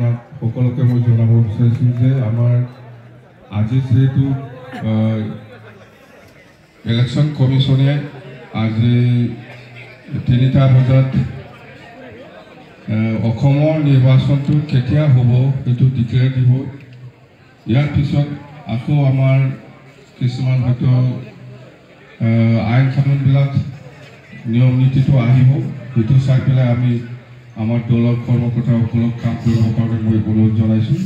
আপোনাক সকলোকে মই জনাব বিচাৰিছোঁ যে আমাৰ আজি যেহেতু ইলেকশ্যন কমিশনে আজি 3টা বজাত অসমৰ নিৰ্বাচনটো কেতিয়া হ'ব সেইটো ডিক্লেয়াৰ দিব। ইয়াৰ পিছত আকৌ আমাৰ কিছুমান হয়তো আইন কানুনবিলাক নিয়ম নীতিটো আহিব, সেইটো চাই পেলাই আমি আমাৰ দলৰ কৰ্মকৰ্তাসকলক কাম কৰিবৰ কাৰণে মই অনুৰোধ জনাইছোঁ।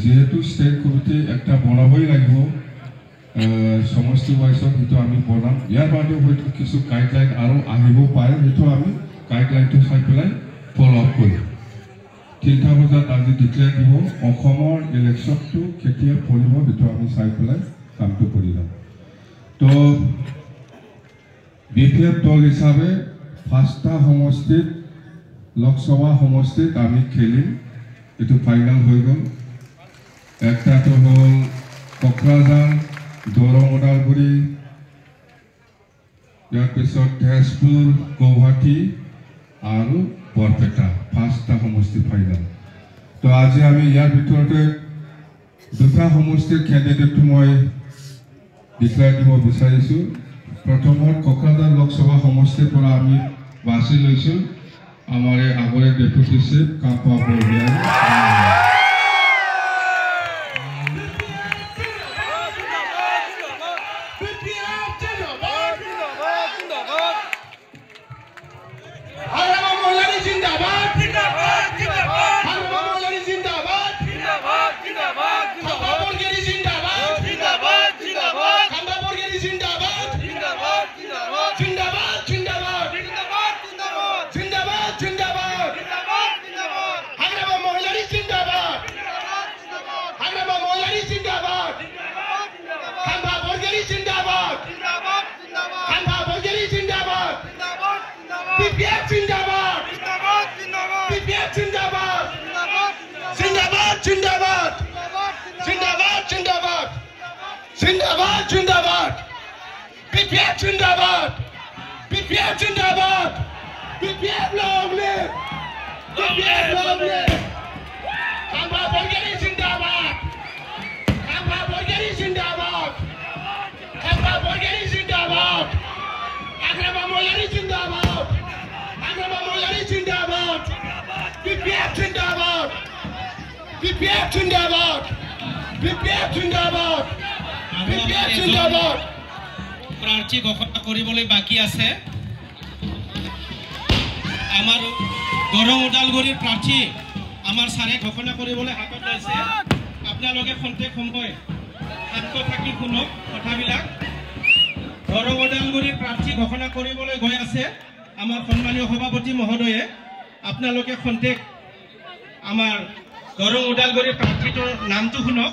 যেহেতু ষ্টেট কমিটি একটা বনাবই লাগিব, সমষ্টি ৱাইজত সেইটো আমি বনাম। ইয়াৰ বাদেও হয়তো কিছু গাইডলাইন আৰু আহিব পাৰে, সেইটো আমি গাইডলাইনটো চাই পেলাই ফ'ল' আপ কৰিম। 3টা বজাত আজি ডিক্লেয়াৰ দিব, অসমৰ ইলেকশ্যনটো কেতিয়া পৰিব সেইটো আমি চাই পেলাই কামটো কৰি যাম। তো BPF দল হিচাপে 5টা সমষ্টিত লোকসভা সমষ্টিত আমি খেলিম, এইটো ফাইনেল হৈ গ'ল। একটাটো হ'ল কোকৰাঝাৰ, দৰং ওদালগুৰি, ইয়াৰ পিছত তেজপুৰ, গুৱাহাটী আৰু বৰপেটা, 5টা সমষ্টি ফাইনেল। তো আজি আমি ইয়াৰ ভিতৰতে 2টা সমষ্টিৰ কেণ্ডিডেটটো মই ডিক্লেয়াৰ দিব বিচাৰিছোঁ। প্ৰথমত কোকৰাঝাৰ লোকসভা সমষ্টিৰ পৰা আমি বাছি লৈছোঁ আমাৰ আগৰে ডেপুটি চিফ কাপা Borgohain. Zindabad, Zindabad, BPF Zindabad, BPF Zindabad, BPF long live, BPF long live. Kamba Borgeri Zindabad, Kamba Borgeri Zindabad, Kamba Borgeri Zindabad, Agraba Mollari Zindabad, Agraba Mollari Zindabad, BPF Zindabad, BPF Zindabad, BPF Zindabad. প্ৰাৰ্থী ঘোষণা কৰিবলৈ বাকী আছে। আমাৰ দৰং ওদালগুৰিৰ প্ৰাৰ্থী আমাৰ ছাৰে ঘোষণা কৰিবলৈ হাতত লৈছে। আপোনালোকে খন্তেক সময় শান্ত থাকি শুনক কথাবিলাক। দৰং ওদালগুৰিৰ প্ৰাৰ্থী ঘোষণা কৰিবলৈ গৈ আছে আমাৰ সন্মানীয় সভাপতি মহোদয়ে। আপোনালোকে খন্তেক আমাৰ দৰং ওদালগুৰিৰ প্ৰাৰ্থীটোৰ নামটো শুনক।